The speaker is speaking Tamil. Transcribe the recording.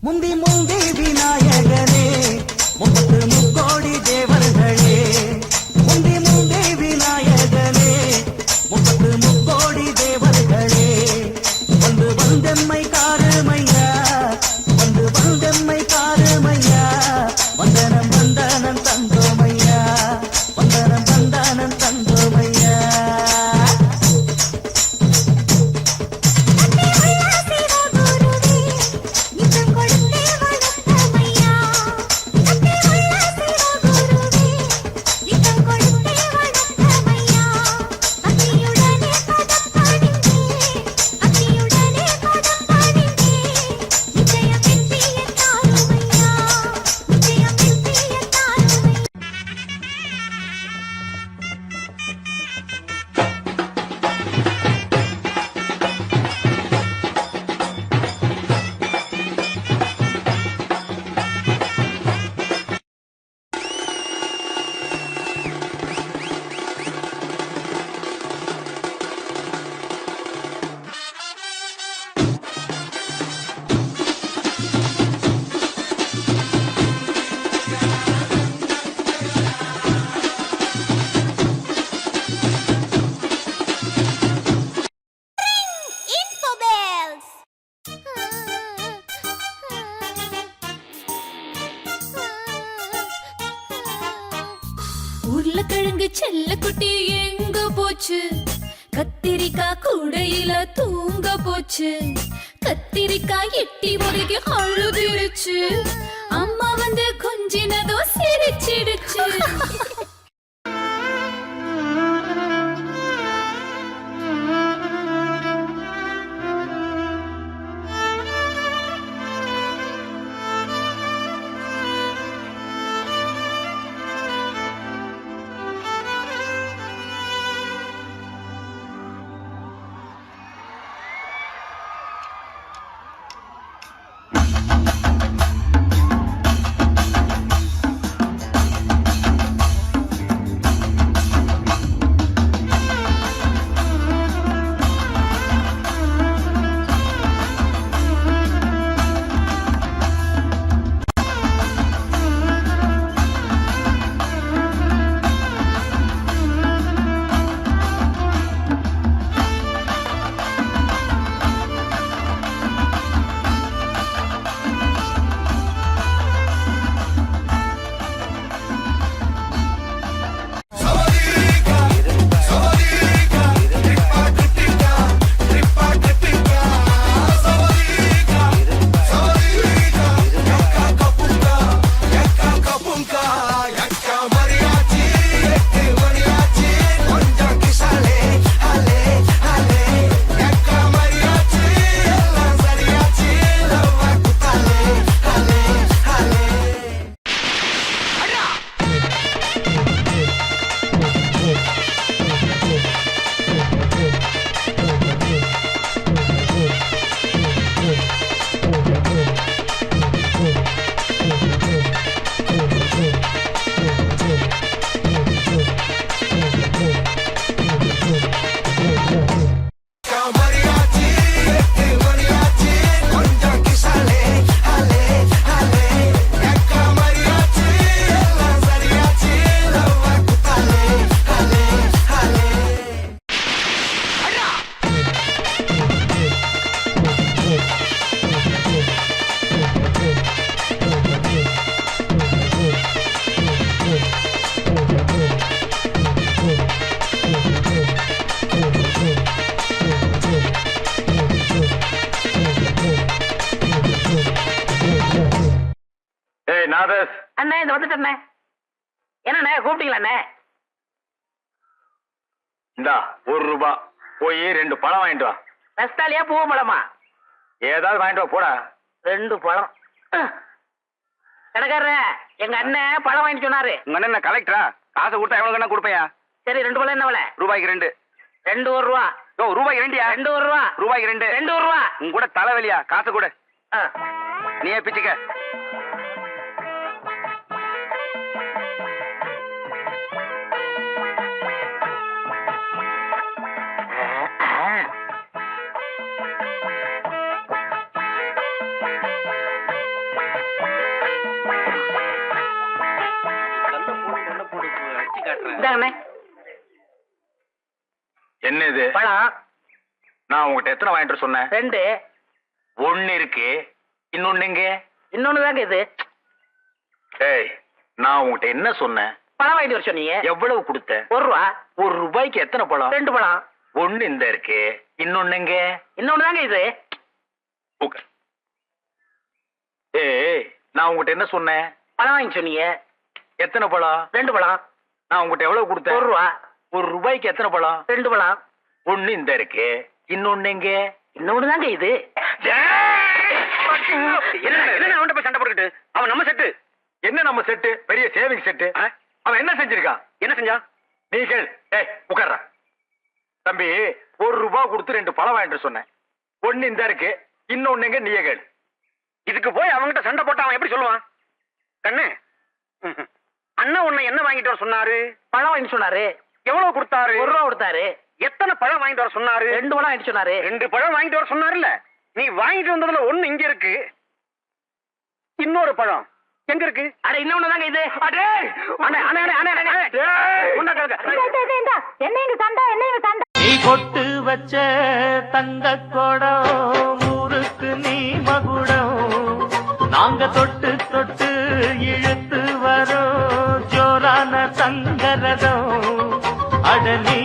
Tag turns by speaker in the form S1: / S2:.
S1: முந்தி முந்தி விநாயகனே முப்பத்து முக்கோடி தேவர்களே முந்தி முந்தி விநாயகனே முப்பத்து முக்கோடி தேவர்களே வந்து வந்தெம்மை காருமையா வந்து வந்தெம்மை காருமையா வந்தனம் வந்தனம் தந்தோமையா வந்தனம் வந்தனம் தந்தோமையா
S2: உருளைக்கிழங்கு செல்ல குட்டி எங்க போச்சு கத்திரிக்காய் கூடையில தூங்க போச்சு கத்திரிக்காய் எட்டி முறைக்கு அழுதிருச்சு அம்மா வந்து கொஞ்சினதோ சிரிச்சிடுச்சு
S3: அண்ணே இந்த வந்துட்டே என்ன கூப்பிட்டீங்களா
S4: இந்தா ₹1 போய் 2 பழம் வாங்கிட்டு வா.
S3: ரஸ்தாலியா பூ பழமா?
S4: ஏதாவது வாங்கிட்டு வா போடா.
S3: 2 பழம். கடைக்காரர எங்க அண்ணன் பழம் வாங்கிட்டு சொன்னாரு.
S4: உங்க அண்ணன் கலெக்டரா? காசு கொடுத்தா எவ்வளவு கண்ணா கொடுப்பையா?
S3: சரி 2 பழம் என்ன விலை?
S4: ரூபாய்க்கு 2.
S3: 2 ரூபா.
S4: ஓ ரூபாய்க்கு 2யா?
S3: 2 ரூபா.
S4: ரூபாய்க்கு 2.
S3: 2 ரூபா.
S4: உங்க கூட தலைவலியா? காசு கொடு. நீயே பிச்சுக்க.
S3: இந்தாங்கண்ணே
S4: என்ன இது
S3: பழம்
S4: நான் உங்ககிட்ட எத்தனை வாங்கிட்டு சொன்னேன்?
S3: 2.
S4: ஒண்ணு இருக்கு, இன்னொன்னு எங்க?
S3: இன்னொன்னு தாங்க இது.
S4: ஏய், நான் உங்ககிட்ட என்ன சொன்னேன்?
S3: பழம் வாங்கிட்டு வர சொன்னீங்க.
S4: எவ்வளவு கொடுத்த?
S3: 1 ரூபா.
S4: 1 ரூபாய்க்கு எத்தனை பழம்?
S3: 2 பழம்.
S4: ஒண்ணு இந்த இருக்கு, இன்னொன்னு எங்க?
S3: இன்னொன்னு தாங்க இது.
S4: உட்கார். ஏய், நான் உங்ககிட்ட என்ன சொன்னேன்?
S3: பழம் வாங்கி சொன்னீங்க.
S4: எத்தனை பழம்?
S3: 2 பழம்.
S4: நான் உங்ககிட்ட எவ்வளவு கொடுத்தேன்?
S3: 1 ரூபா.
S4: 1 ரூபாய்க்கு எத்தனை பழம்?
S3: 2 பழம்.
S4: ஒண்ணு இந்த இருக்கு, இன்னொன்னு எங்க?
S3: இன்னொன்னு தாங்க இது.
S4: என்ன அவன்கிட்ட போய் சண்டை போட்டுக்கிட்டு? அவன் நம்ம செட்டு. என்ன நம்ம செட்டு? பெரிய சேவிங் செட்டு. அவன் என்ன செஞ்சிருக்கான்? என்ன செஞ்சான்? நீ கேள். ஏய், உட்கார்றா. தம்பி, 1 ரூபாய் கொடுத்து 2 பழம் வாங்கிட்டு சொன்னேன். ஒண்ணு இந்த இருக்கு, இன்னொன்னு எங்க? நீயே கேள். இதுக்கு போய் அவன்கிட்ட சண்டை போட்டு அவன் எப்படி சொல்லுவான்? கண்ணு, அண்ணன் உன்னை என்ன வாங்கிட்டு வர சொன்னாரு?
S3: பழம் வாங்கிட்டு சொன்னாரு.
S4: எவ்வளவு கொடுத்தாரு?
S3: 1 ரூபா கொடுத்தாரு.
S4: எத்தனை பழம் வாங்கிட்டு வர சொன்னாரு?
S3: 2 பழம் வாங்கிட்டு சொன்னாரு.
S4: 2 பழம் வாங்கிட்டு வர சொன்னாருல்ல? நீ வாங்கிட்டு வந்ததுல ஒண்ணு இங்க இருக்கு, இன்னொரு பழம் எங்க இருக்கு?
S3: அட இன்னொன்னு தாங்க இது.
S4: அடே, அண்ணே அண்ணே அண்ணே அண்ணே உன்ன கேளுங்க.
S2: என்ன இங்க சண்டை, என்ன இங்க சண்டை?
S1: நீ கொட்டு வச்ச தங்க குடம் ஊருக்கு நீ மகுடம், நாங்க தொட்டு தொட்டு இழுத்து வரோம் ஜோரான தங்கரதம். அட நீ